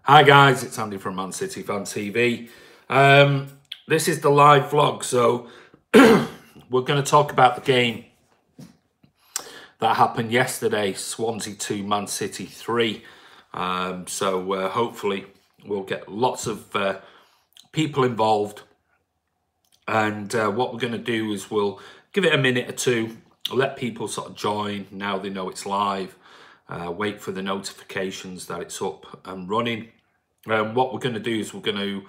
Hi guys, it's Andy from Man City Fan TV. This is the live vlog, so we're going to talk about the game that happened yesterday, Swansea 2, Man City 3. Hopefully we'll get lots of people involved, and what we're going to do is we'll give it a minute or two, let people sort of join now they know it's live. Wait for the notifications that it's up and running. What we're going to do is we're going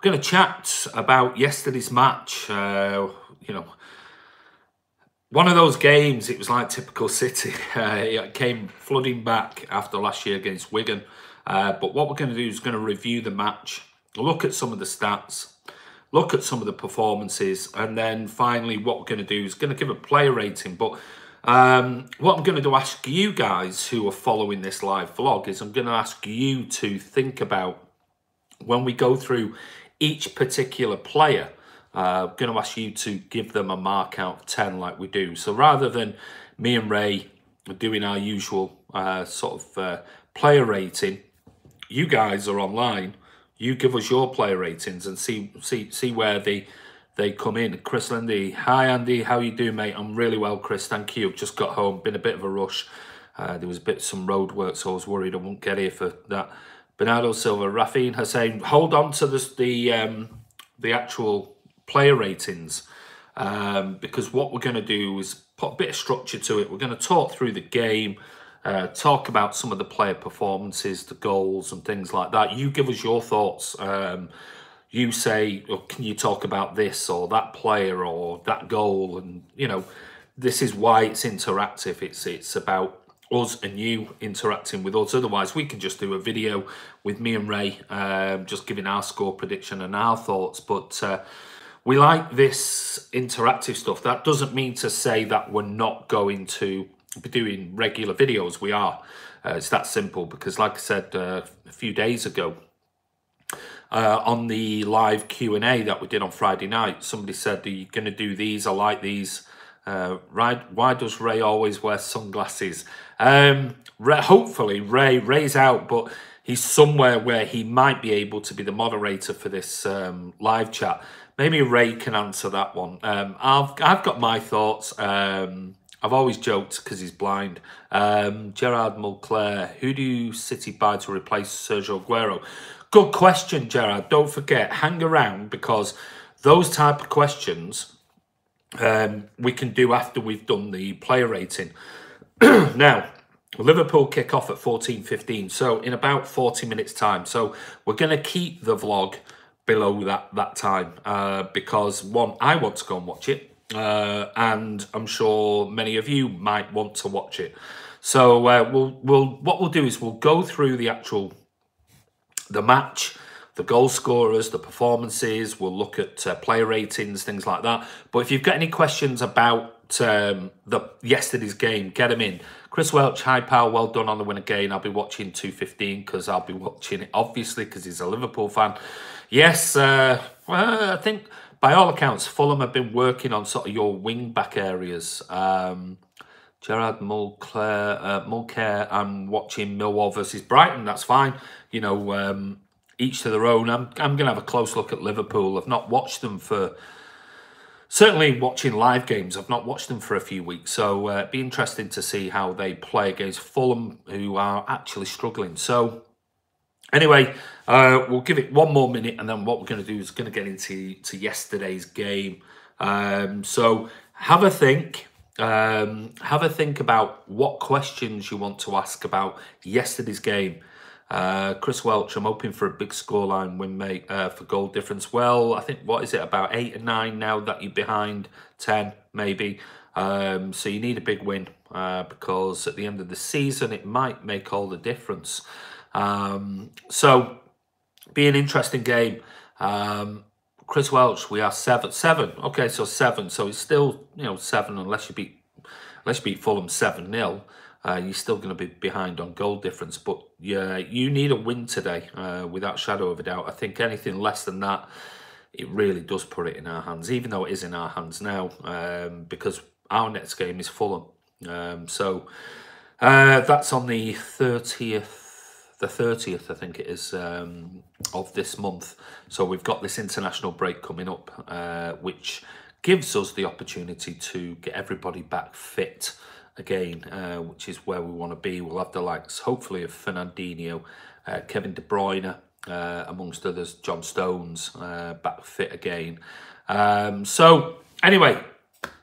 to chat about yesterday's match. One of those games. It was like typical City. It came flooding back after last year against Wigan. But what we're going to do is going to review the match, look at some of the stats, look at some of the performances, and then finally what we're going to do is going to give a player rating. But what I'm going to ask you guys who are following this live vlog is I'm going to ask you to think about, when we go through each particular player, I'm going to ask you to give them a mark out of 10 like we do. So rather than me and Ray doing our usual player rating, you guys are online. You give us your player ratings and see where they come in. Chris Lindy, hi Andy, how you doing, mate? I'm really well, Chris, thank you. I've just got home, been a bit of a rush. There was some road work, so I was worried I wouldn't get here for that. Bernardo Silva, Rafinha Hussein, hold on to the actual player ratings, because what we're going to do is put a bit of structure to it. We're going to talk through the game, talk about some of the player performances, the goals and things like that. You give us your thoughts. You say, oh, can you talk about this or that player or that goal? And, you know, this is why it's interactive. It's about us and you interacting with us. Otherwise, we can just do a video with me and Ray, just giving our score prediction and our thoughts. But we like this interactive stuff. That doesn't mean to say that we're not going to be doing regular videos. We are. It's that simple, because like I said a few days ago, on the live Q&A that we did on Friday night, somebody said, are you going to do these? I like these. Why does Ray always wear sunglasses? Hopefully Ray's out, but he's somewhere where he might be able to be the moderator for this live chat. Maybe Ray can answer that one. I've got my thoughts. I've always joked because he's blind. Gerard Mulclair, who do City buy to replace Sergio Aguero? Good question, Gerard. Don't forget, hang around, because those type of questions we can do after we've done the player rating. Now, Liverpool kick off at 14:15, so in about 40 minutes time. So we're going to keep the vlog below that time, because one, I want to go and watch it, and I'm sure many of you might want to watch it. So what we'll do is we'll go through the match, the goal scorers, the performances. We'll look at player ratings, things like that. But if you've got any questions about yesterday's game, get them in. Chris Welch, hi pal, well done on the win again. I'll be watching 2:15 because I'll be watching it, obviously, because he's a Liverpool fan. Yes, I think by all accounts, Fulham have been working on sort of your wing-back areas. Gerard Mulcair, I'm watching Millwall versus Brighton. That's fine. You know, each to their own. I'm going to have a close look at Liverpool. I've not watched them certainly watching live games, I've not watched them for a few weeks. So it'd be interesting to see how they play against Fulham, who are actually struggling. So anyway, we'll give it one more minute, and then what we're going to do is going to get into yesterday's game. So have a think. Have a think about what questions you want to ask about yesterday's game. Chris Welch, I'm hoping for a big scoreline win, mate, for goal difference. Well, I think, what is it, about 8 or 9 now that you're behind, 10 maybe. So you need a big win, because at the end of the season it might make all the difference. So be an interesting game. Chris Welch, we are 7. Okay, so 7. So it's still, you know, 7 unless you beat Fulham 7-0. You're still going to be behind on goal difference. But yeah, you need a win today, without shadow of a doubt. I think anything less than that, it really does put it in our hands, even though it is in our hands now, because our next game is Fulham. That's on the 30th the 30th, I think it is, of this month. So we've got this international break coming up, which gives us the opportunity to get everybody back fit again, which is where we want to be. We'll have the likes, hopefully, of Fernandinho, Kevin De Bruyne, amongst others, John Stones, back fit again. So anyway,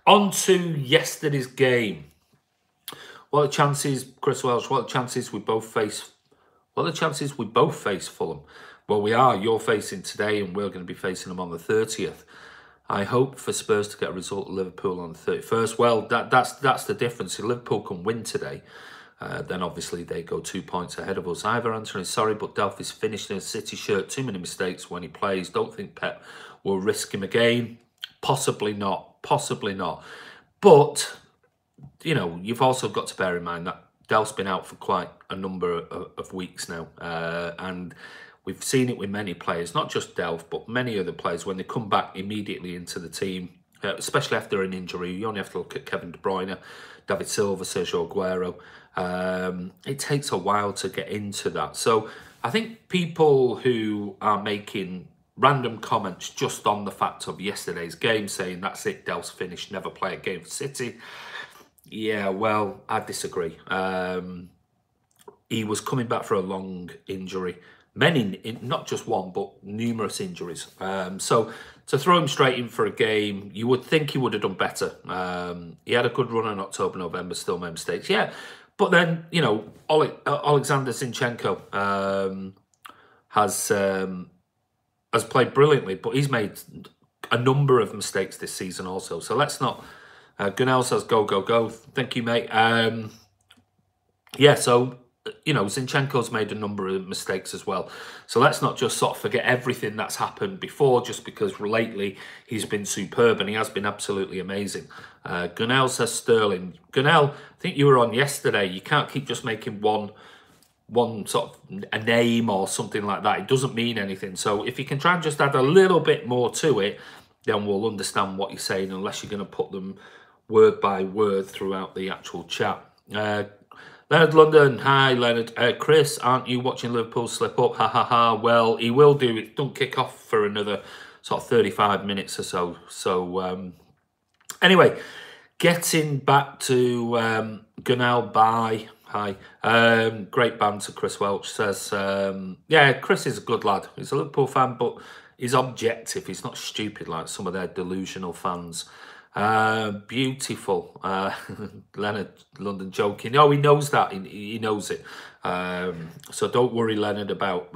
on to yesterday's game. What are the chances, Chris Welsh? What are the chances we both face? What are the chances we both face Fulham? Well, we are. You're facing today, and we're going to be facing them on the 30th. I hope for Spurs to get a result at Liverpool on the 31st. Well, that's the difference. If Liverpool can win today, then obviously they go 2 points ahead of us. Ivor Anthony, sorry, but Delphi's finished in a City shirt. Too many mistakes when he plays. Don't think Pep will risk him again. Possibly not. Possibly not. But, you know, you've also got to bear in mind that Delph's been out for quite a number of weeks now. And we've seen it with many players, not just Delph, but many other players, when they come back immediately into the team, especially after an injury. You only have to look at Kevin De Bruyne, David Silva, Sergio Aguero. It takes a while to get into that. So I think people who are making random comments just on the fact of yesterday's game, saying that's it, Delph's finished, never play a game for City. Yeah, well, I disagree. He was coming back for a long injury. Many, not just one, but numerous injuries. So to throw him straight in for a game, you would think he would have done better. He had a good run in October, November, still made mistakes. Yeah, but then, you know, Alexander Zinchenko has played brilliantly, but he's made a number of mistakes this season also. So let's not... Gunnell says, go, go, go. Thank you, mate. Yeah, so, you know, Zinchenko's made a number of mistakes as well. So let's not just sort of forget everything that's happened before, just because lately he's been superb, and he has been absolutely amazing. Gunnell says Sterling. Gunnell, I think you were on yesterday. You can't keep just making one sort of a name or something like that. It doesn't mean anything. So if you can try and just add a little bit more to it, then we'll understand what you're saying, unless you're going to put them word by word throughout the actual chat. Leonard London, hi Leonard. Chris, aren't you watching Liverpool slip up? Ha ha ha. Well, he will do. It don't kick off for another sort of 35 minutes or so. So anyway, getting back to Gunnell, bye. Hi. Great banter, Chris Welch says. Yeah, Chris is a good lad. He's a Liverpool fan, but he's objective. He's not stupid like some of their delusional fans. Beautiful. Leonard London joking. Oh, he knows that. He knows it. So don't worry, Leonard, about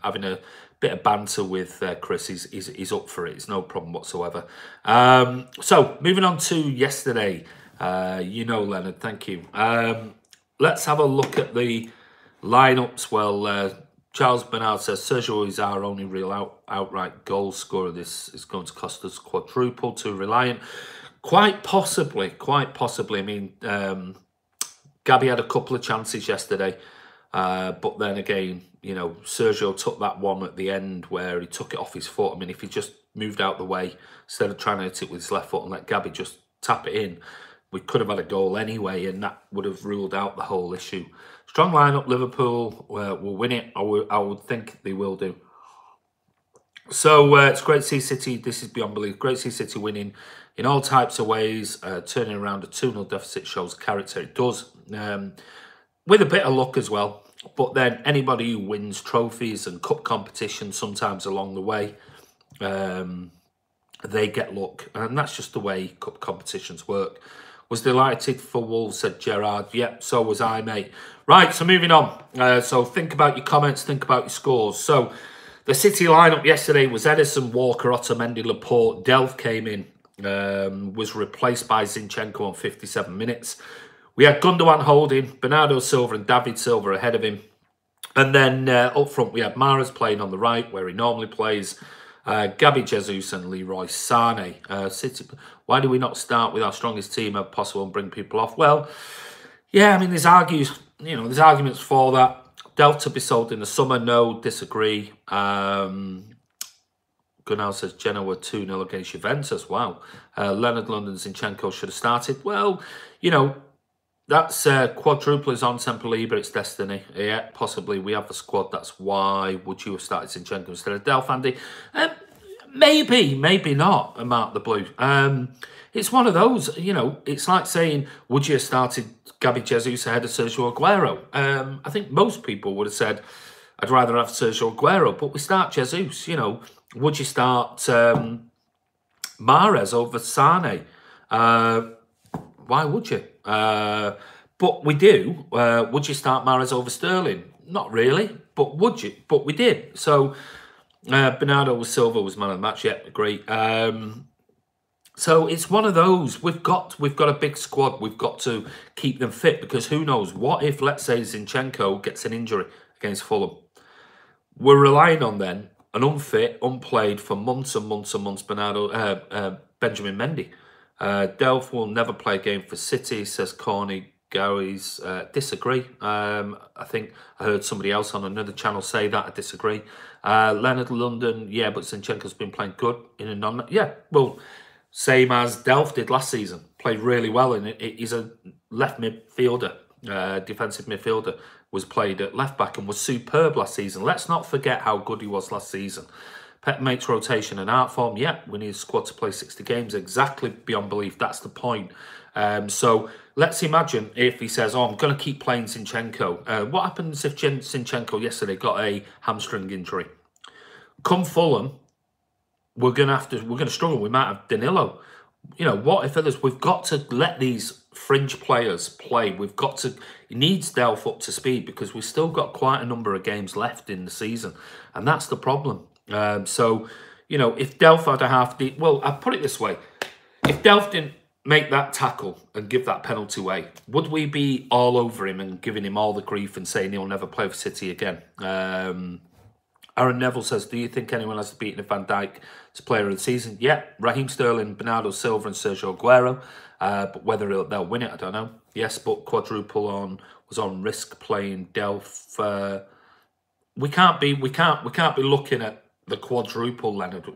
having a bit of banter with Chris. He's up for it. It's no problem whatsoever. So moving on to yesterday. You know, Leonard, thank you. Let's have a look at the lineups. Well, Charles Bernard says Sergio is our only real outright goal scorer. This is going to cost us quadruple to Reliant. Quite possibly. I mean, Gabby had a couple of chances yesterday. But then again, you know, Sergio took that one at the end where he took it off his foot. I mean, if he just moved out the way instead of trying to hit it with his left foot and let Gabby just tap it in, we could have had a goal anyway, and that would have ruled out the whole issue. Strong lineup, Liverpool will win it. I would think they will do. So it's great to see City. This is beyond belief. Great to see City winning in all types of ways. Turning around a 2-0 deficit shows character. It does. With a bit of luck as well. But then anybody who wins trophies and cup competitions sometimes along the way, they get luck. And that's just the way cup competitions work. Was delighted for Wolves, said Gerard. Yep, so was I, mate. Right, so moving on. So think about your comments, think about your scores. So the City lineup yesterday was Ederson, Walker, Otamendi, Laporte. Delph came in, was replaced by Zinchenko on 57 minutes. We had Gundogan holding, Bernardo Silva and David Silva ahead of him. And then up front, we had Mahrez playing on the right, where he normally plays. Gabby Jesus and Leroy Sane. City. Why do we not start with our strongest team if possible and bring people off? Well, yeah, I mean, there's arguments for that. Delph to be sold in the summer, no, disagree. Gunnar says Genoa 2-0 against Juventus. Wow. Leonard London Zinchenko should have started. Well, you know, That's quadruple is on Semperlibre, it's destiny. Yeah, possibly we have the squad. That's why would you have started Zinchenko instead of Delph, Andy? Maybe, maybe not, Mark the Blue. It's one of those, you know, it's like saying, would you have started Gabby Jesus ahead of Sergio Aguero? I think most people would have said, I'd rather have Sergio Aguero, but we start Jesus, you know. Would you start Mahrez over Sane? Why would you? But we do. Would you start Mahrez over Sterling? Not really, but would you? But we did. So Bernardo Silva was man of the match. Yeah, great. So it's one of those. We've got a big squad. We've got to keep them fit because who knows? What if, let's say, Zinchenko gets an injury against Fulham? We're relying on then an unfit, unplayed for months and months and months. Benjamin Mendy. Delph will never play a game for City, says Corny Gary's. Disagree. I think I heard somebody else on another channel say that. I disagree. Leonard London, yeah, but Zinchenko's been playing good in a non... Yeah, well, same as Delph did last season. Played really well, and he's a left midfielder, defensive midfielder. Was played at left back and was superb last season. Let's not forget how good he was last season. Pep makes rotation and art form. Yeah, we need a squad to play 60 games. Exactly, beyond belief. That's the point. So let's imagine if he says, oh, I'm going to keep playing Zinchenko. What happens if Zinchenko yesterday got a hamstring injury? Come Fulham, we're going to struggle. We might have Danilo. You know, what if others? We've got to let these fringe players play. We've got to... It needs Delph up to speed because we've still got quite a number of games left in the season. And that's the problem. So, you know, if Delph had a half... Well, I'll put it this way. If Delph didn't make that tackle and give that penalty away, would we be all over him and giving him all the grief and saying he'll never play for City again? Aaron Neville says, do you think anyone has beaten Van Dijk as player of the season? Yeah, Raheem Sterling, Bernardo Silva and Sergio Aguero. But whether they'll win it, I don't know. Yes, but quadruple was on risk playing Delph. We can't be looking at the quadruple, Leonard.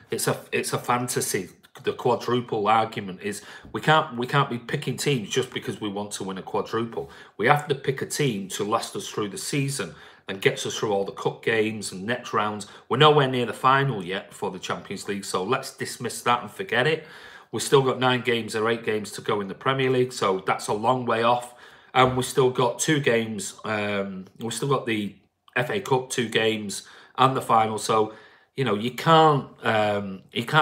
It's a fantasy. The quadruple argument is we can't be picking teams just because we want to win a quadruple. We have to pick a team to last us through the season and gets us through all the cup games and next rounds. We're nowhere near the final yet for the Champions League, so let's dismiss that and forget it. We've still got 9 games or 8 games to go in the Premier League, so that's a long way off. And we've still got 2 games. We've still got the FA Cup 2 games and the final. So, you know, you can't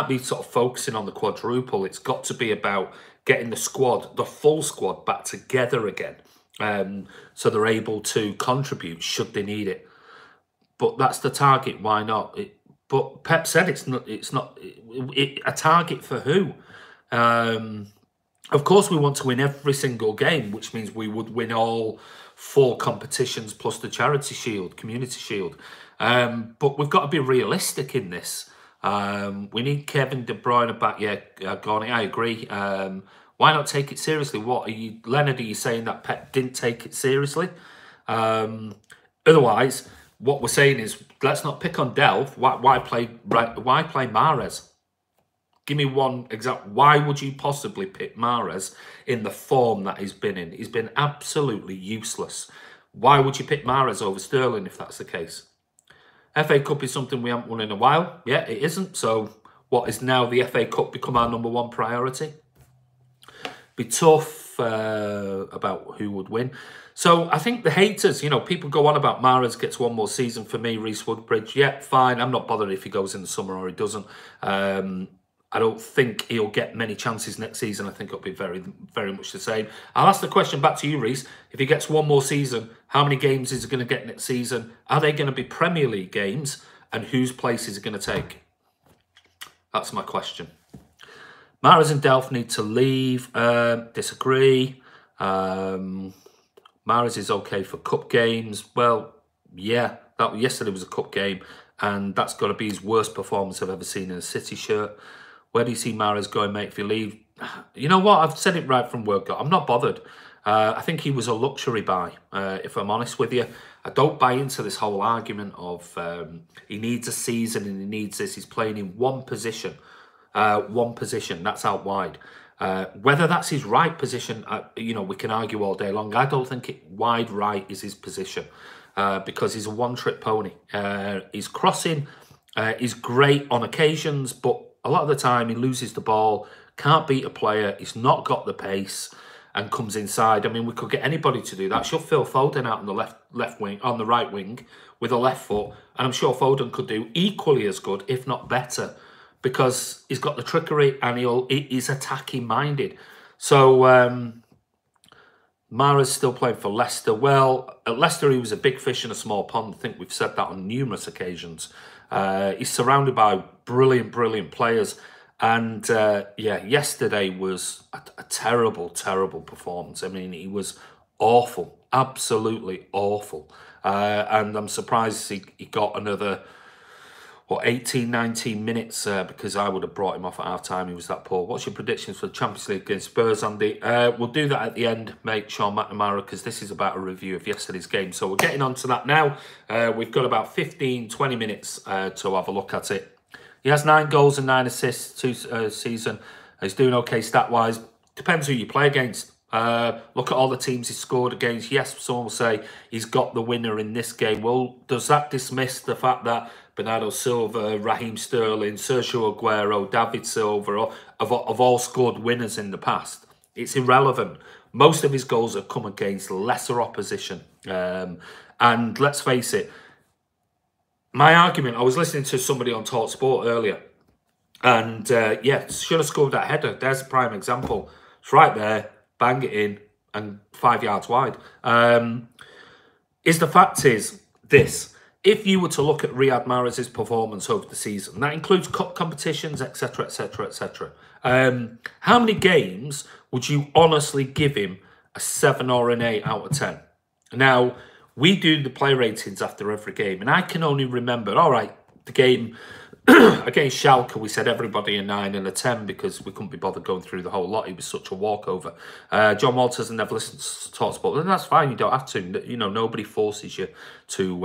be sort of focusing on the quadruple. It's got to be about getting the squad, the full squad, back together again. So they're able to contribute should they need it. But that's the target. Why not? But Pep said it's not a target for who? Of course, we want to win every single game, which means we would win all 4 competitions plus the Charity Shield, Community Shield. But we've got to be realistic in this. We need Kevin De Bruyne back. Yeah, Gorny, I agree. Why not take it seriously? What are you, Leonard? Are you saying that Pep didn't take it seriously? Otherwise, what we're saying is let's not pick on Delph. Why play Mahrez? Give me one example. Why would you possibly pick Mahrez in the form that he's been in? He's been absolutely useless. Why would you pick Mahrez over Sterling if that's the case? FA Cup is something we haven't won in a while. Yeah, it isn't. So what is now the FA Cup become our #1 priority? Be tough about who would win. So I think the haters, you know, people go on about Mahrez gets 1 more season for me, Reece Woodbridge. Yeah, fine. I'm not bothered if he goes in the summer or he doesn't. I don't think he'll get many chances next season. I think it'll be very, very much the same. I'll ask the question back to you, Reece. If he gets 1 more season, how many games is he going to get next season? Are they going to be Premier League games? And whose place is he going to take? That's my question. Mahrez and Delph need to leave. Disagree. Mahrez is okay for cup games. Well, yeah, yesterday was a cup game, and that's got to be his worst performance I've ever seen in a City shirt. Where do you see Mahrez going, mate, if you leave? You know what? I've said it right from word go. I'm not bothered. I think he was a luxury buy, if I'm honest with you. I don't buy into this whole argument of he needs a season and he needs this. He's playing in one position. That's out wide. Whether that's his right position, you know, we can argue all day long. I don't think wide right is his position because he's a one-trick pony. His crossing is great on occasions, but a lot of the time he loses the ball, can't beat a player, he's not got the pace, and comes inside. I mean, we could get anybody to do that. Shove Phil Foden out on the left wing, on the right wing, with a left foot, and I'm sure Foden could do equally as good, if not better, because he's got the trickery and he's attacking minded. So Mahrez still playing for Leicester. Well, at Leicester he was a big fish in a small pond. I think we've said that on numerous occasions. He's surrounded by brilliant players. And yeah, yesterday was a terrible performance. I mean, he was awful, absolutely awful. And I'm surprised he got another, what, 18, 19 minutes because I would have brought him off at half-time. He was that poor. What's your predictions for the Champions League against Spurs, Andy? We'll do that at the end, mate, Sean McNamara, because this is about a review of yesterday's game. So we're getting on to that now. We've got about 15, 20 minutes to have a look at it. He has 9 goals and 9 assists to season. He's doing okay stat-wise. Depends who you play against. Look at all the teams he scored against. Yes, someone will say he's got the winner in this game. Well, does that dismiss the fact that Bernardo Silva, Raheem Sterling, Sergio Aguero, David Silva have all scored winners in the past? It's irrelevant. Most of his goals have come against lesser opposition. And let's face it, my argument, I was listening to somebody on Talk Sport earlier, and yeah, should have scored that header. There's a prime example. It's right there, bang it in, and 5 yards wide. The fact is this: if you were to look at Riyad Mahrez's performance over the season, that includes cup competitions, etc., etc., etc. How many games would you honestly give him a 7 or an 8 out of 10? Now, we do the play ratings after every game, and I can only remember, all right, the game against Schalke, we said everybody a 9 and a 10 because we couldn't be bothered going through the whole lot. It was such a walkover. John Walters never listened to TalkSport, and that's fine. You don't have to. You know, nobody forces you to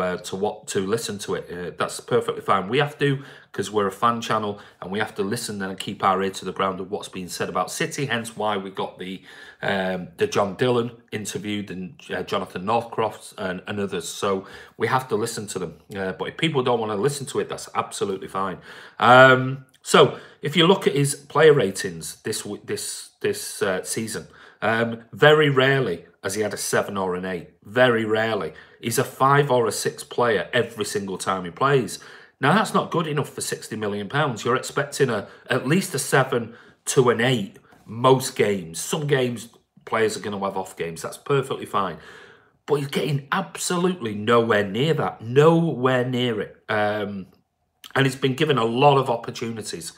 listen to it. That's perfectly fine. We have to because we're a fan channel, and we have to listen and keep our ear to the ground of what's being said about City. Hence why we got the John Dillon interviewed and Jonathan Northcroft and others. So we have to listen to them. But if people don't want to listen to it, that's absolutely fine. So if you look at his player ratings this season, very rarely has he had a 7 or an 8. Very rarely. He's a 5 or a 6 player every single time he plays. Now, that's not good enough for £60 million. You're expecting at least a 7 to an 8 most games. Some games, players are going to have off games. That's perfectly fine. But he's getting absolutely nowhere near that. Nowhere near it. And he's been given a lot of opportunities.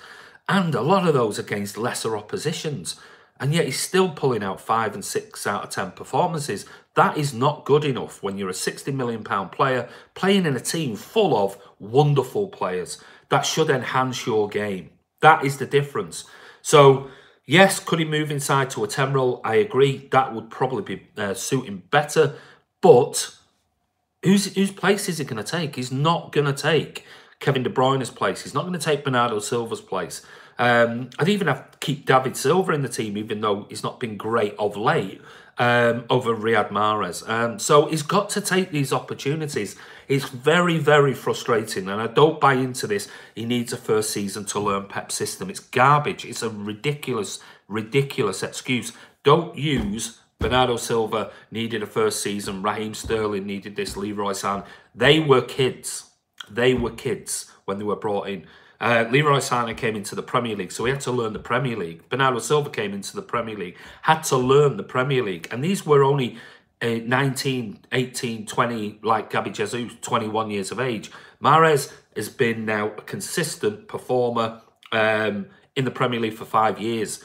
And a lot of those against lesser oppositions. And yet he's still pulling out 5 and 6 out of 10 performances. That is not good enough when you're a £60 million player playing in a team full of wonderful players. That should enhance your game. That is the difference. So, yes, could he move inside to a 10 role? I agree. That would probably be suit him better. But whose place is he going to take? He's not going to take Kevin De Bruyne's place. He's not going to take Bernardo Silva's place. I'd even have to keep David Silva in the team, even though he's not been great of late, over Riyad Mahrez. So he's got to take these opportunities. It's very, very frustrating, and I don't buy into this. He needs a first season to learn Pep's system. It's garbage. It's a ridiculous excuse. Don't use Bernardo Silva needed a first season. Raheem Sterling needed this. Leroy Sané. They were kids. They were kids when they were brought in. Leroy Sané came into the Premier League, so he had to learn the Premier League. Bernardo Silva came into the Premier League, had to learn the Premier League. And these were only 19, 18, 20, like Gabby Jesus, 21 years of age. Mahrez has been now a consistent performer in the Premier League for 5 years.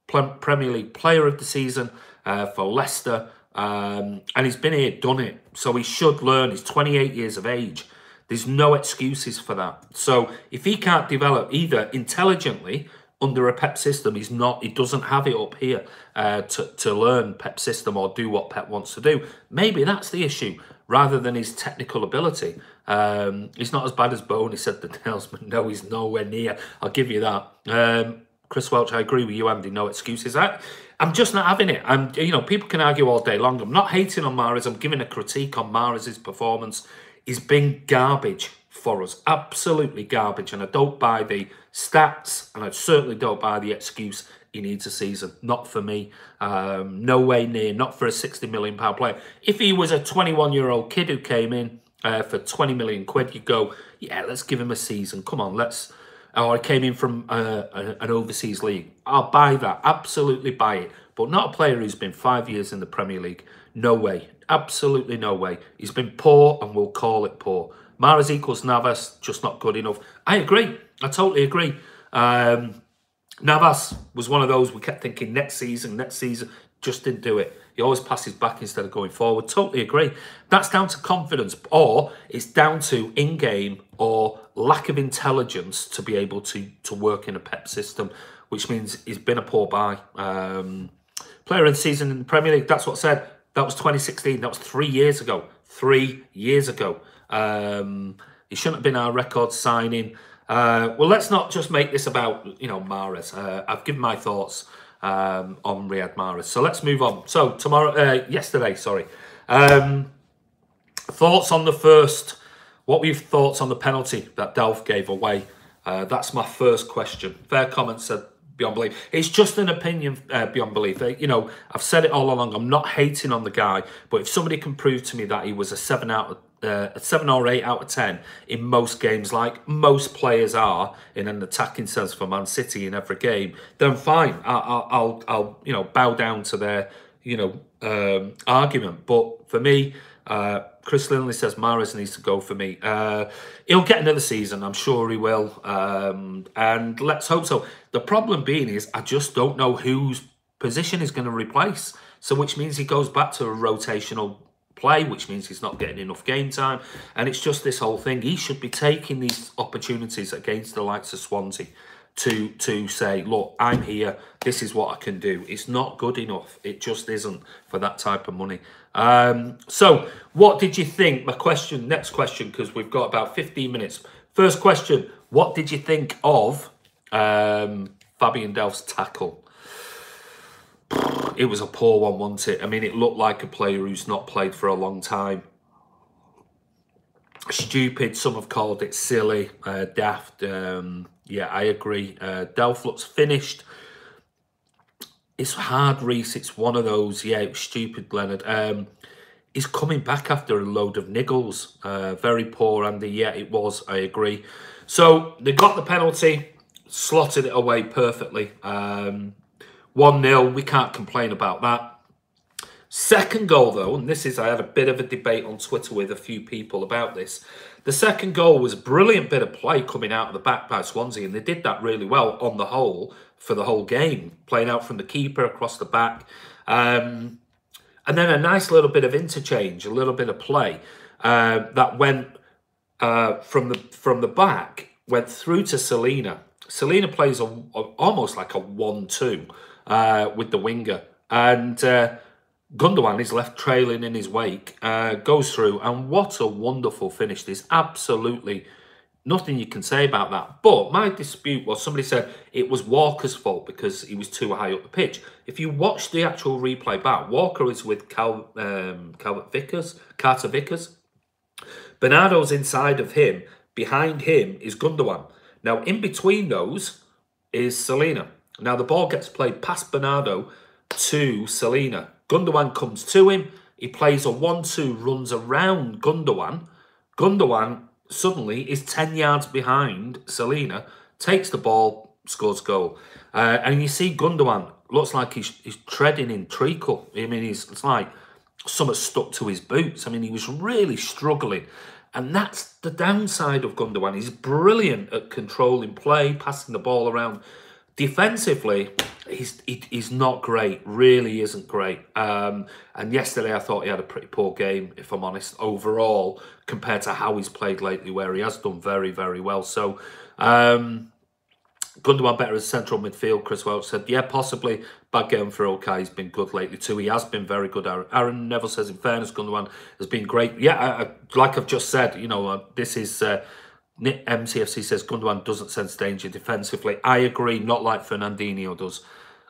Premier League Player of the Season for Leicester. And he's been here, done it. So he should learn. He's 28 years of age. There's no excuses for that. So if he can't develop either intelligently under a Pep system, he doesn't have it up here to learn Pep system or do what Pep wants to do. Maybe that's the issue rather than his technical ability. He's not as bad as Boney said the Nailsman. No, he's nowhere near. I'll give you that. Chris Welch, I agree with you, Andy. No excuses. I'm just not having it. You know, people can argue all day long. I'm not hating on Mahrez. I'm giving a critique on Mahrez's performance. He's been garbage for us, absolutely garbage. And I don't buy the stats, and I certainly don't buy the excuse he needs a season. Not for me. No way near. Not for a £60 million player. If he was a 21-year-old kid who came in for 20 million quid, you go, yeah, let's give him a season. Come on, let's. Or I came in from an overseas league. I'll buy that. Absolutely buy it. But not a player who's been 5 years in the Premier League. No way. Absolutely no way. He's been poor, and we'll call it poor. Mahrez equals Navas, just not good enough. I agree. I totally agree. Navas was one of those we kept thinking next season, just didn't do it. He always passes back instead of going forward. Totally agree. That's down to confidence, or it's down to in-game or lack of intelligence to be able to work in a Pep system, which means he's been a poor buy. Player of the season in the Premier League, that's what I said. That was 2016. That was 3 years ago. 3 years ago. He shouldn't have been our record signing. Well, let's not just make this about, you know, Mahrez. I've given my thoughts on Riyad Mahrez. So let's move on. So yesterday, sorry. Thoughts on the first. What were your thoughts on the penalty that Delph gave away? That's my first question. Fair comment said beyond belief. It's just an opinion beyond belief. You know, I've said it all along. I'm not hating on the guy, but if somebody can prove to me that he was a 7 or 8 out of 10 in most games, like most players are in an attacking sense for Man City in every game, then fine. I'll you know, bow down to their, you know, argument. But for me, Chris Lindley says Mahrez needs to go for me. He'll get another season, I'm sure he will. And let's hope so. The problem being is I just don't know whose position is going to replace. So which means he goes back to a rotational play, which means he's not getting enough game time. And it's just this whole thing. He should be taking these opportunities against the likes of Swansea to say, look, I'm here. This is what I can do. It's not good enough. It just isn't for that type of money. So what did you think? Next question, because we've got about 15 minutes. First question, what did you think of Fabian Delph's tackle? It was a poor one, wasn't it? I mean, it looked like a player who's not played for a long time. Stupid, some have called it silly, daft. Yeah, I agree. Delph looks finished. It's hard, Reese. It's one of those. Yeah, it was stupid, Leonard. He's coming back after a load of niggles. Very poor, Andy. Yeah, it was. I agree. So they got the penalty, slotted it away perfectly. 1-0. We can't complain about that. Second goal, though, and this is, I had a bit of a debate on Twitter with a few people about this. The second goal was a brilliant bit of play coming out of the back by Swansea, and they did that really well on the whole for the whole game, playing out from the keeper across the back. And then a nice little bit of interchange, a little bit of play that went from the back, went through to Selena. Selena plays almost like a 1-2 with the winger. And Gundogan is left trailing in his wake, goes through, and what a wonderful finish. There's absolutely nothing you can say about that. But my dispute was, somebody said it was Walker's fault because he was too high up the pitch. If you watch the actual replay back, Walker is with Carter Vickers. Bernardo's inside of him. Behind him is Gundogan. Now, in between those is Selena. Now, the ball gets played past Bernardo to Selena. Gundogan comes to him. He plays a 1-2, runs around Gundogan. Gundogan suddenly is 10 yards behind Selena, takes the ball, scores goal. And you see Gundogan looks like he's treading in treacle. I mean, it's like something stuck to his boots. I mean, he was really struggling. And that's the downside of Gundogan. He's brilliant at controlling play, passing the ball around. Defensively, he's not great, really isn't great. And yesterday I thought he had a pretty poor game, if I'm honest, overall, compared to how he's played lately, where he has done very, very well. So, Gundogan better as central midfield, Chris Welch said. Yeah, possibly. Bad game for Okay. He's been good lately too. He has been very good. Aaron Neville says, in fairness, Gundogan has been great. Yeah, like I've just said, you know, this is Nick MCFC says Gundogan doesn't sense danger defensively. I agree, not like Fernandinho does.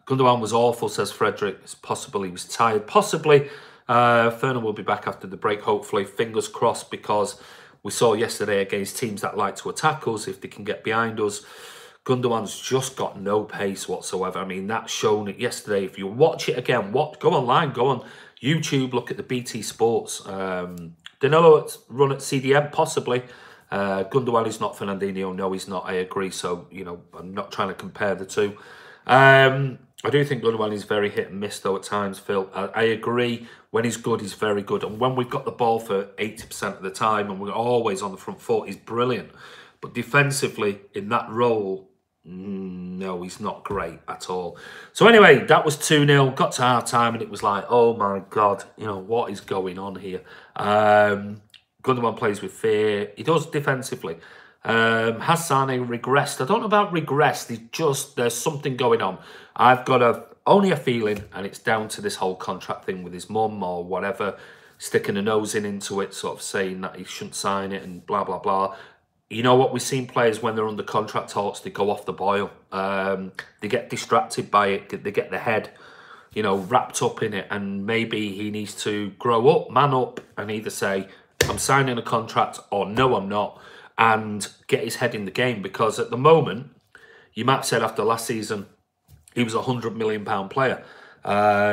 Gundogan was awful, says Frederick. It's possible he was tired. Possibly. Ferner will be back after the break, hopefully. Fingers crossed, because we saw yesterday against teams that like to attack us, if they can get behind us. Gundogan's just got no pace whatsoever. I mean, that's shown it yesterday. If you watch it again, go online, go on YouTube, look at the BT Sports. Danilo run at CDM, possibly. Gundogan is not Fernandinho. No, he's not. I agree. So, you know, I'm not trying to compare the two. I do think Gundogan is very hit and miss, though, at times, Phil. I agree. When he's good, he's very good. And when we've got the ball for 80% of the time and we're always on the front foot, he's brilliant. But defensively, in that role, no, he's not great at all. So anyway, that was 2-0. Got to half-time and it was like, oh, my God, you know, what is going on here? Gundogan plays with fear. He does defensively. Has Sane regressed? I don't know about regressed. There's something going on. I've got only a feeling, and it's down to this whole contract thing with his mum or whatever, sticking a nose into it, sort of saying that he shouldn't sign it and blah, blah, blah. You know what, we've seen players when they're under contract talks, they go off the boil. They get distracted by it. They get their head, you know, wrapped up in it. And maybe he needs to grow up, man up, and either say, I'm signing a contract or no, I'm not. And get his head in the game. Because at the moment, you might have said after last season, he was a £100 million player.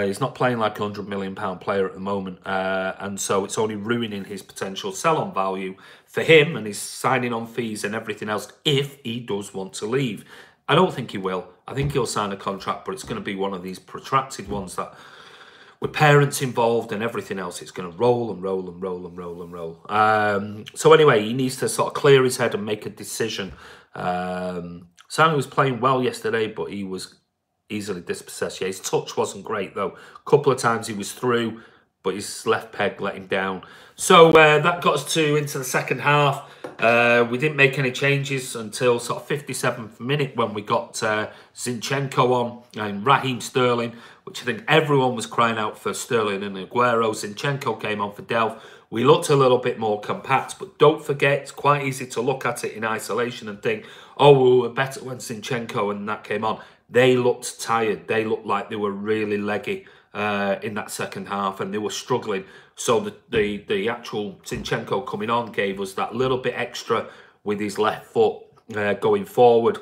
He's not playing like a £100 million player at the moment. And so it's only ruining his potential sell-on value for him and his signing on fees and everything else if he does want to leave. I don't think he will. I think he'll sign a contract, but it's going to be one of these protracted ones that with parents involved and everything else, it's going to roll and roll and roll and roll and roll. So anyway, he needs to sort of clear his head and make a decision. Sane was playing well yesterday, but he was easily dispossessed. Yeah, his touch wasn't great, though. A couple of times he was through, but his left peg let him down. So that got us into the second half. We didn't make any changes until sort of 57th minute when we got Zinchenko on and Raheem Sterling, which I think everyone was crying out for Sterling and Aguero. Zinchenko came on for Delph. We looked a little bit more compact, but don't forget, it's quite easy to look at it in isolation and think, oh, we were better when Zinchenko and that came on. They looked tired. They looked like they were really leggy in that second half, and they were struggling. So the actual Zinchenko coming on gave us that little bit extra with his left foot going forward.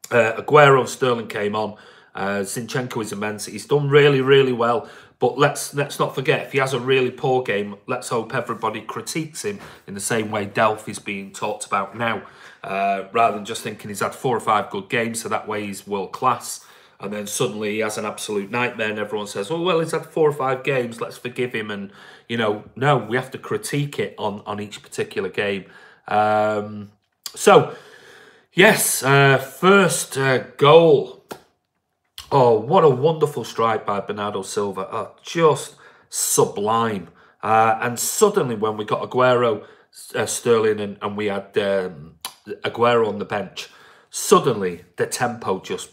Aguero and Sterling came on. Zinchenko is immense. He's done really, really well. But let's not forget, if he has a really poor game, let's hope everybody critiques him in the same way Delph is being talked about now. Rather than just thinking he's had 4 or 5 good games, so that way he's world class. And then suddenly he has an absolute nightmare and everyone says, oh, well, he's had 4 or 5 games, let's forgive him. And, you know, no, we have to critique it on each particular game. So, yes, first goal. Oh, what a wonderful strike by Bernardo Silva. Oh, just sublime. And suddenly when we got Aguero, Sterling and we had Aguero on the bench, suddenly the tempo just,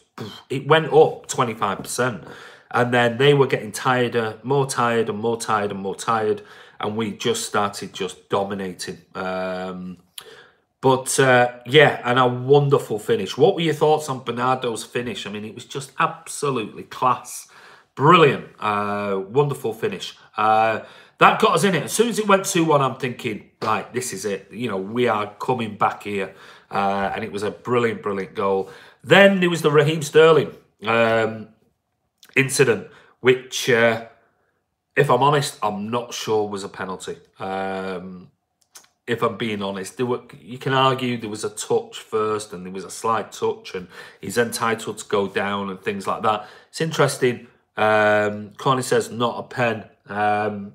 it went up 25%. And then they were getting tireder, more tired and more tired and more tired. And we just started just dominating. Yeah, and a wonderful finish. What were your thoughts on Bernardo's finish? I mean, it was just absolutely class. Brilliant. Wonderful finish. That got us in it. As soon as it went 2-1, I'm thinking, right, this is it. You know, we are coming back here. And it was a brilliant, brilliant goal. Then there was the Raheem Sterling incident, which, if I'm honest, I'm not sure was a penalty. If I'm being honest, you can argue there was a touch first and there was a slight touch and he's entitled to go down and things like that. It's interesting. Connie says not a pen.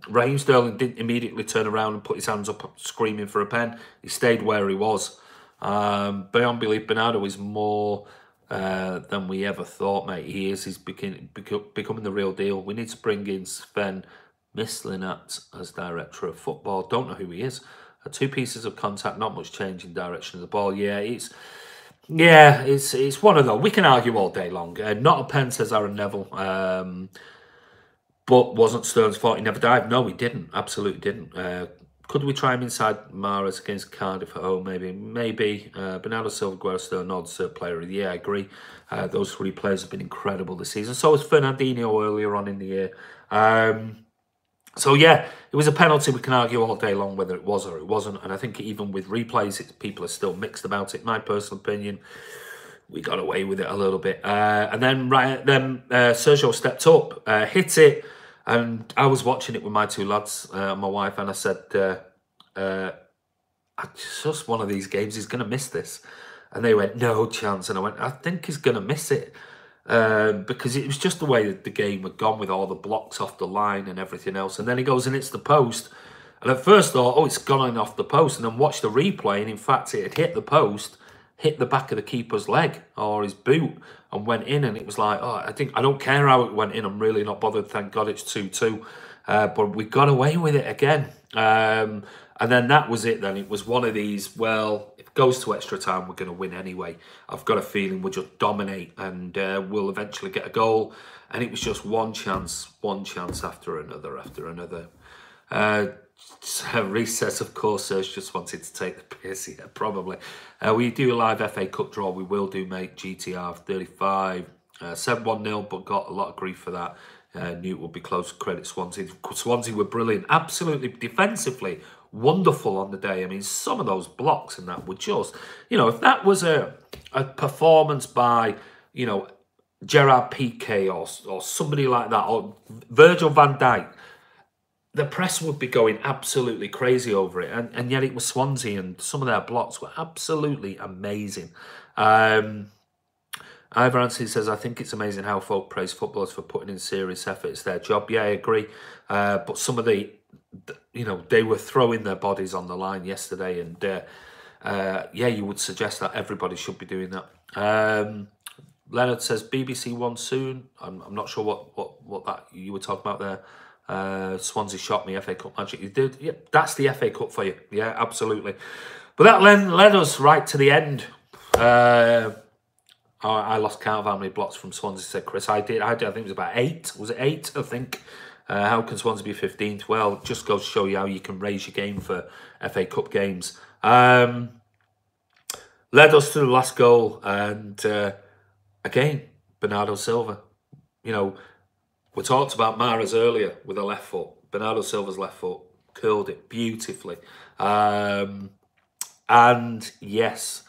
Raheem Sterling didn't immediately turn around and put his hands up screaming for a pen. He stayed where he was. Beyond belief, Bernardo is more than we ever thought, mate. He is. He's becoming the real deal. We need to bring in Sven Mislintat as director of football. Don't know who he is. 2 pieces of contact, not much change in direction of the ball. Yeah, it's one of those. We can argue all day long. Not a pen, says Aaron Neville. But wasn't Stearns' fault he never dived? No, he didn't. Absolutely didn't. Could we try him inside Mahrez against Cardiff at home? Maybe. Bernardo Silva, Guerrero, Nods, player of the year. I agree. Those 3 players have been incredible this season. So was Fernandinho earlier on in the year. So yeah, it was a penalty. We can argue all day long whether it was or it wasn't. And I think even with replays, people are still mixed about it. My personal opinion, we got away with it a little bit. And then Sergio stepped up, hit it. And I was watching it with my 2 lads, my wife, and I said, it's just one of these games, he's going to miss this. And they went, no chance. And I went, I think he's going to miss it. Because it was just the way that the game had gone with all the blocks off the line and everything else. And then he goes and hits the post. And at first thought, oh, it's gone off the post. And then watched the replay, and in fact, it had hit the post, hit the back of the keeper's leg or his boot and went in. And it was like, oh, I don't care how it went in. I'm really not bothered. Thank God it's 2-2. But we got away with it again. And then that was it then. It was one of these, well, if it goes to extra time, we're going to win anyway. I've got a feeling we'll just dominate and we'll eventually get a goal. And it was just one chance after another. Reese says, of course, Serge just wanted to take the piss. Yeah, probably. We do a live FA Cup draw. We will do, mate. GTR 35. Said 1-0, but got a lot of grief for that. Knew it would be close. Credit Swansea. Swansea were brilliant. Absolutely defensively wonderful on the day. I mean, some of those blocks and that were just, if that was a performance by, Gerard Piqué or somebody like that, or Virgil van Dijk, the press would be going absolutely crazy over it. And yet it was Swansea, and some of their blocks were absolutely amazing. Ivor Anthony says, I think it's amazing how folk praise footballers for putting in serious effort. It's their job. Yeah, I agree. But some of the, they were throwing their bodies on the line yesterday. And yeah, you would suggest that everybody should be doing that. Leonard says, BBC One soon. I'm not sure what that you were talking about there. Swansea shot me, FA Cup magic. You did. Yeah, that's the FA Cup for you. Yeah, absolutely. But that led us right to the end. I lost count of how many blocks from Swansea, said Chris. I did. I think it was about 8. Was it 8? I think. How can Swansea be 15th? Well, it just goes to show you how you can raise your game for FA Cup games. Led us to the last goal, and again, Bernardo Silva. We talked about Mahrez earlier with a left foot. Bernardo Silva's left foot curled it beautifully. And yes,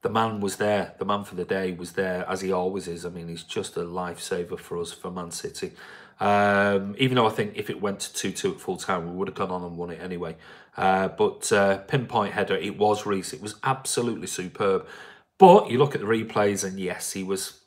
the man was there. The man for the day was there, as he always is. I mean, he's just a lifesaver for us, for Man City. Even though I think if it went to 2-2 at full time, we would have gone on and won it anyway. But pinpoint header, it was Reece. It was absolutely superb. But you look at the replays, and yes, he was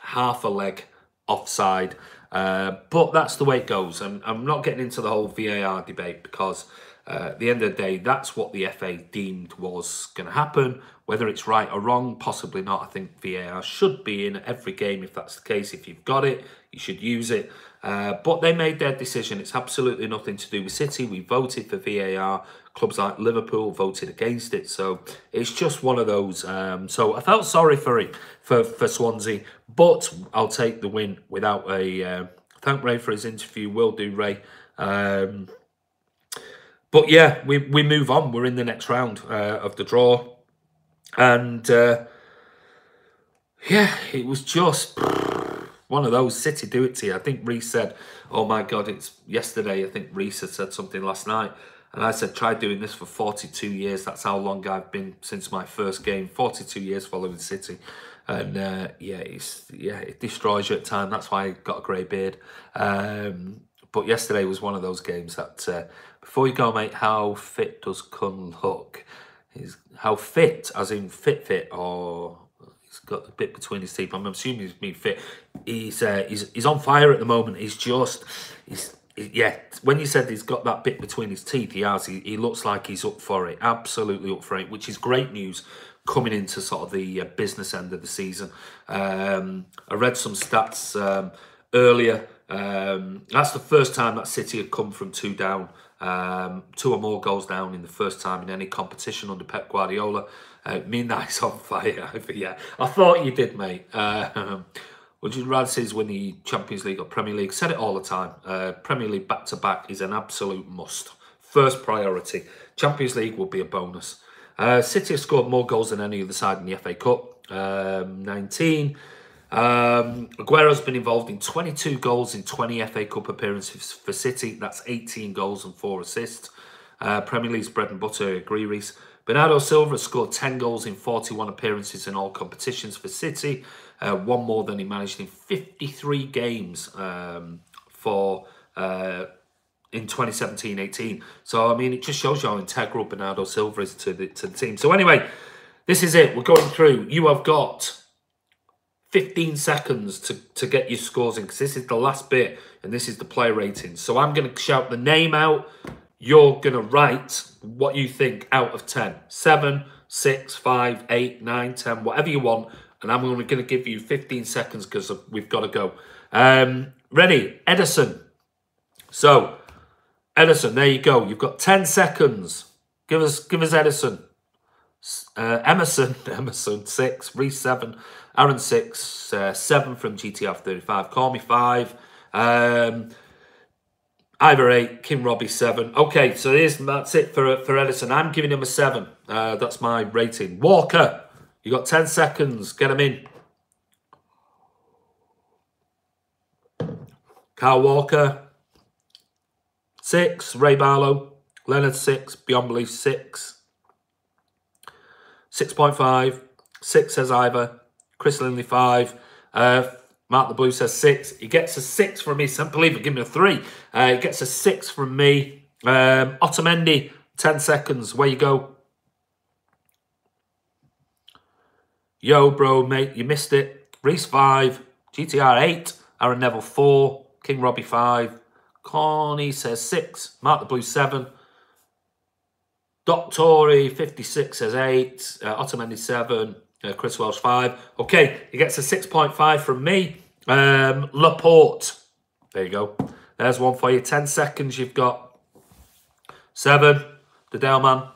half a leg offside. But that's the way it goes. And I'm not getting into the whole VAR debate, because at the end of the day, that's what the FA deemed was going to happen. Whether it's right or wrong, possibly not. I think VAR should be in every game if that's the case. If you've got it, you should use it. But they made their decision. It's absolutely nothing to do with City. We voted for VAR. Clubs like Liverpool voted against it. So it's just one of those. So I felt sorry for Swansea, but I'll take the win without a... thank Ray for his interview. Will do, Ray. But yeah, we move on. We're in the next round of the draw. And yeah, it was just one of those. City do it to you. I think Reece said, oh my God, it's yesterday. I think Reece had said something last night. And I said, try doing this for 42 years. That's how long I've been since my first game. 42 years following City. And yeah, it destroys you at times. That's why I got a grey beard. But yesterday was one of those games that, before you go, mate, how fit does Kun look? How fit, as in fit, or he's got a bit between his teeth. I'm assuming he's been fit. He's on fire at the moment. Yeah. When you said he's got that bit between his teeth, he has. He looks like he's up for it, absolutely up for it, which is great news coming into sort of the business end of the season. I read some stats earlier. That's the first time that City had come from 2 down. 2 or more goals down in the first time in any competition under Pep Guardiola. Me and that is on fire. Yeah, I thought you did, mate. Would you rather see us win the Champions League or Premier League? Said it all the time. Premier League back-to-back is an absolute must first priority. Champions League will be a bonus. City have scored more goals than any other side in the FA Cup, 19. Aguero's been involved in 22 goals in 20 FA Cup appearances for City. That's 18 goals and 4 assists. Premier League's bread and butter, agree, Reece. Bernardo Silva scored 10 goals in 41 appearances in all competitions for City. One more than he managed in 53 games for in 2017-18. So, I mean, it just shows you how integral Bernardo Silva is to the team. So, anyway, this is it. We're going through. You have got 15 seconds to get your scores in, because this is the last bit and this is the player rating. So I'm going to shout the name out. You're going to write what you think out of 10. 7, 6, 5, 8, 9, 10, whatever you want. And I'm only going to give you 15 seconds because we've got to go. Ready? Edison. So, Edison, there you go. You've got 10 seconds. Give us Edison. Emerson, 6, Reece 7, Aaron 6, 7 from GTR 35, Call Me 5, Ivor 8, King Robbie 7. Okay, so that's it for Edison. I'm giving him a 7. That's my rating. Walker, you got 10 seconds. Get him in. Kyle Walker, 6, Ray Barlow, Leonard 6, Beyond Belief 6. 6.5, 6 says Ivor, Chris Linley 5, Mark the Blue says 6. He gets a 6 from me. Some believer, give me a 3. He gets a 6 from me. Otamendi, 10 seconds. Where you go? Yo, bro, mate, you missed it. Reece 5, GTR 8, Aaron Neville 4, King Robbie 5, Corny says 6, Mark the Blue 7. Doctori 56 says 8, Otamendi 7, Chris Welsh 5. Okay, he gets a 6.5 from me. Laporte, there you go. There's one for you. 10 seconds. You've got 7, the Daleman,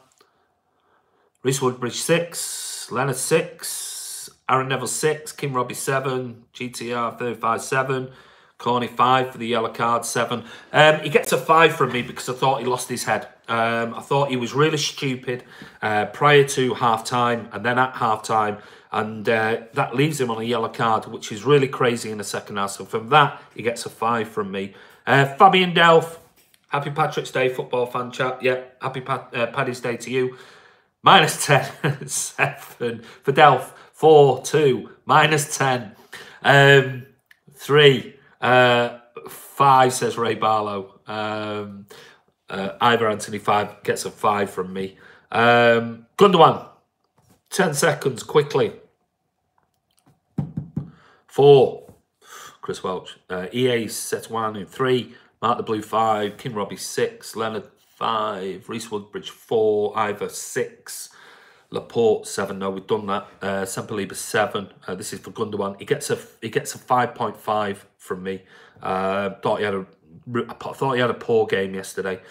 Reece Woodbridge 6, Leonard 6, Aaron Neville 6, Kim Robbie 7, GTR 35 7. Corny 5 for the yellow card, 7. He gets a 5 from me because I thought he lost his head. I thought he was really stupid prior to half-time and then at half-time. And that leaves him on a yellow card, which is really crazy in the second half. So from that, he gets a 5 from me. Fabian Delph, happy Patrick's Day, football fan chat. Yeah, happy Paddy's Day to you. -10, 7 for Delph. 4, 2, -10. 3. 5 says Ray Barlow. Ivor Anthony 5 gets a 5 from me. Gundogan, 10 seconds quickly. 4, Chris Welch. EA sets 1 in 3. Mark the Blue 5. King Robbie 6. Leonard 5. Reece Woodbridge 4. Ivor 6. Laporte 7. No, we've done that. Sempaliba 7. This is for Gundogan. He gets a 5.5 from me. Thought he had a poor game yesterday.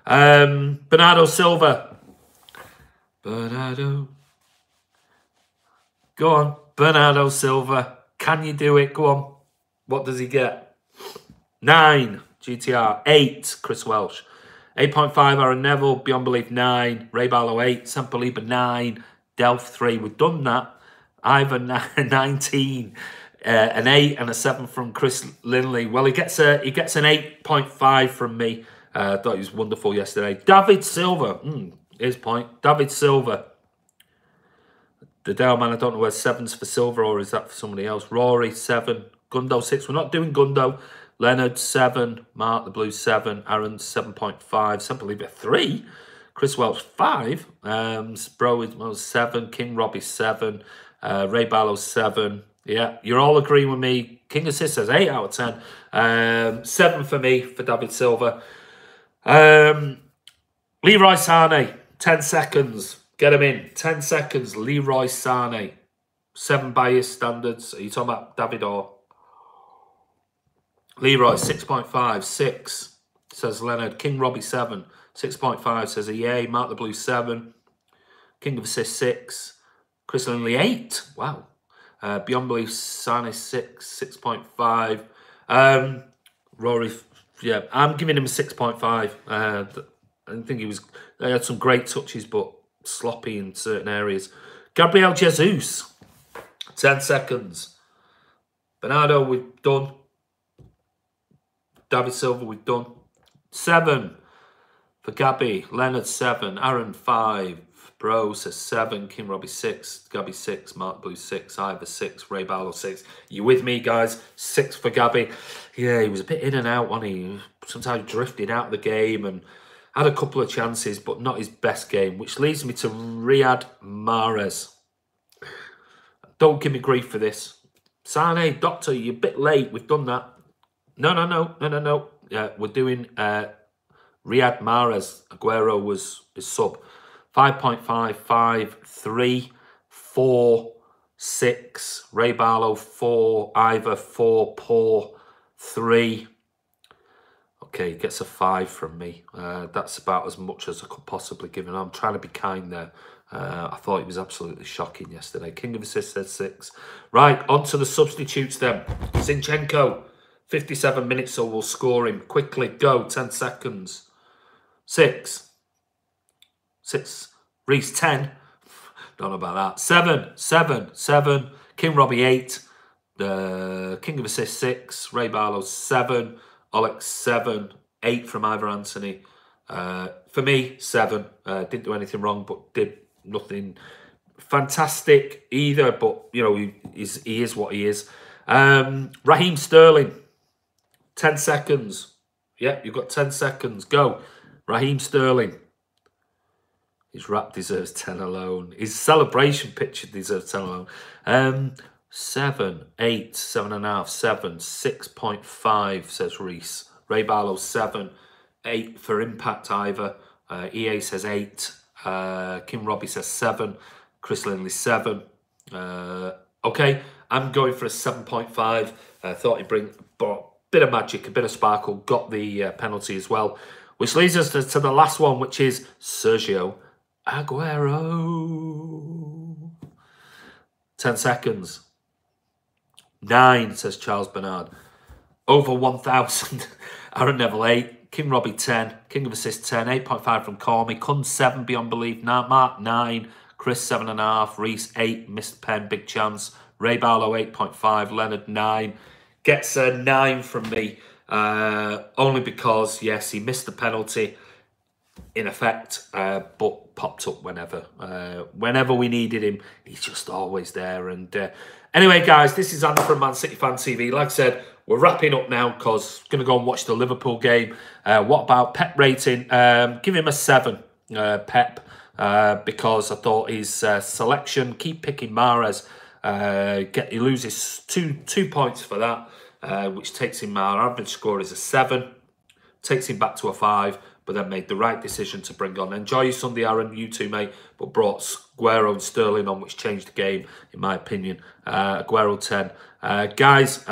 Bernardo Silva. Bernardo. Go on, Bernardo Silva. Can you do it? Go on. What does he get? 9. GTR 8. Chris Welsh. 8.5, Aaron Neville, Beyond Belief 9, Ray Barlow 8, Sempaliba 9, Delph 3. We've done that. Ivor 19, an 8 and a 7 from Chris Linley. Well, he gets an 8.5 from me. Thought he was wonderful yesterday. David Silva, his point. David Silva. The Dale man, I don't know whether 7's for Silva or is that for somebody else. Rory 7, Gundo 6. We're not doing Gundo. Leonard 7, Mark the Blue 7, Aaron 7.5, Sempaliba 3, Chris Welch 5, Bro is 7, King Robbie 7, Ray Barlow 7. Yeah, you're all agreeing with me. King Assist says 8 out of 10. 7 for me for David Silva. Leroy Sane, 10 seconds. Get him in. 10 seconds. Leroy Sane. 7 by his standards. Are you talking about David or Leroy? 6.5. 6 says Leonard. King Robbie 7. 6.5 says EA. Mark the Blue 7. King of Assist 6. Chris Linley 8. Wow. Beyond Belief Sane 6. 6.5. Rory, yeah, I'm giving him a 6.5. I didn't think he was... They had some great touches, but sloppy in certain areas. Gabriel Jesus, 10 seconds. Bernardo, we've done. David Silva, we've done. 7 for Gabby. Leonard, 7. Aaron, 5. Bro says 7. King Robbie, 6. Gabby, 6. Mark Blue, 6. Ivor, 6. Ray Barlow, 6. You with me, guys? 6 for Gabby. Yeah, he was a bit in and out, wasn't he? Sometimes drifted out of the game and had a couple of chances, but not his best game, which leads me to Riyad Mahrez. Don't give me grief for this. Sane, Doctor, you're a bit late. We've done that. No. We're doing Riyad Mahrez. Aguero was his sub. 5.5, 5, 3, 4, 6. Ray Barlow, 4. Ivor, 4. Poor, 3. Okay, gets a 5 from me. That's about as much as I could possibly give him. I'm trying to be kind there. I thought it was absolutely shocking yesterday. King of Assists said 6. Right, on to the substitutes then. Zinchenko, 57 minutes, so we'll score him. Quickly, go, 10 seconds. 6. Reece, 10. Don't know about that. 7. King Robbie, 8. The King of Assists, 6. Ray Barlow, 7. Alex, 7. 8 from Ivor Anthony. For me, 7. Didn't do anything wrong, but did nothing fantastic either. But, you know, he is what he is. Raheem Sterling, 10 seconds. Yep, you've got 10 seconds. Go. Raheem Sterling. His rap deserves 10 alone. His celebration picture deserves 10 alone. 7, 8, 7.5, 7, 6.5, says Reese. Ray Barlow, 7, 8 for Impact Ivor. EA says 8. Kim Robbie says 7. Chris Lindley, 7. Okay, I'm going for a 7.5. I thought he'd bring a bit of magic, a bit of sparkle. Got the penalty as well. Which leads us to the last one, which is Sergio Aguero. 10 seconds. 9, says Charles Bernard. Over 1,000. Aaron Neville, 8. King Robbie, 10. King of Assists, 10. 8.5 from Cormy. Kun, 7, beyond belief. Mark, 9. Chris, 7.5. Reese, 8. Missed pen, big chance. Ray Barlow, 8.5. Leonard, 9. Gets a 9 from me. Only because, yes, he missed the penalty in effect, but popped up whenever. Whenever we needed him, he's just always there. And anyway, guys, this is Andy from Man City Fan TV. Like I said, we're wrapping up now because I'm going to go and watch the Liverpool game. What about Pep rating? Give him a 7, Pep, because I thought his selection, keep picking Mahrez, he loses two points for that, which takes him, our average score is a 7, takes him back to a 5, but then made the right decision to bring on. Enjoy your Sunday, Aaron, you too, mate, but brought Aguero and Sterling on, which changed the game, in my opinion. Aguero, 10. Guys,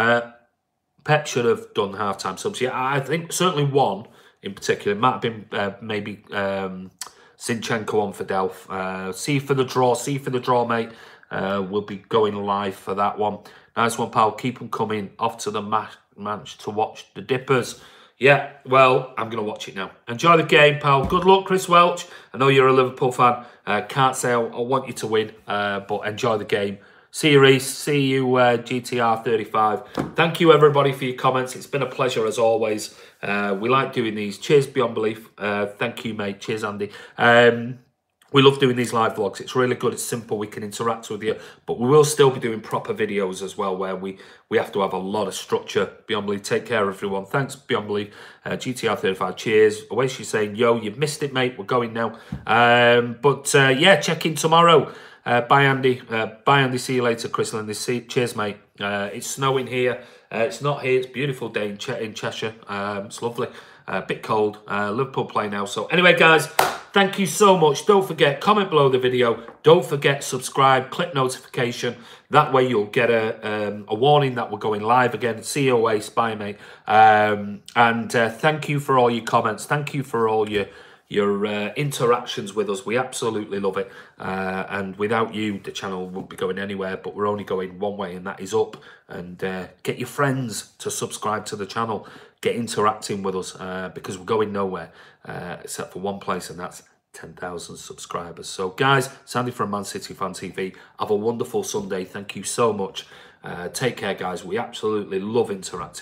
Pep should have done half-time subs. Yeah, I think certainly one in particular. It might have been maybe Zinchenko on for Delph. See for the draw, mate. We'll be going live for that one. Nice one, pal. Keep them coming. Off to the match to watch the Dippers. Yeah, well, I'm going to watch it now. Enjoy the game, pal. Good luck, Chris Welch. I know you're a Liverpool fan. Can't say I want you to win, but enjoy the game. See you, Reese. See you, GTR35. Thank you, everybody, for your comments. It's been a pleasure, as always. We like doing these. Cheers, Beyond Belief. Thank you, mate. Cheers, Andy. We love doing these live vlogs. It's really good. It's simple. We can interact with you. But we will still be doing proper videos as well, where we have to have a lot of structure. Beyond Belief, take care, everyone. Thanks, Beyond Belief. GTR35, cheers. Away she's saying, yo, you've missed it, mate. We're going now. Yeah, check in tomorrow. Bye, Andy. Bye, Andy. See you later, Chris Lindy. Cheers, mate. It's snowing here. It's not here. It's a beautiful day in Cheshire. It's lovely. A bit cold. Liverpool play now. So anyway, guys, thank you so much. Don't forget, comment below the video. Don't forget, subscribe, click notification. That way you'll get a warning that we're going live again. See you away. Bye, mate. Thank you for all your comments. Thank you for all your your interactions with us. We absolutely love it. And without you, the channel won't be going anywhere, but we're only going one way, and that is up. And get your friends to subscribe to the channel. Get interacting with us because we're going nowhere except for one place, and that's 10,000 subscribers. So guys, Sandy from Man City Fan TV, have a wonderful Sunday. Thank you so much. Take care, guys. We absolutely love interacting.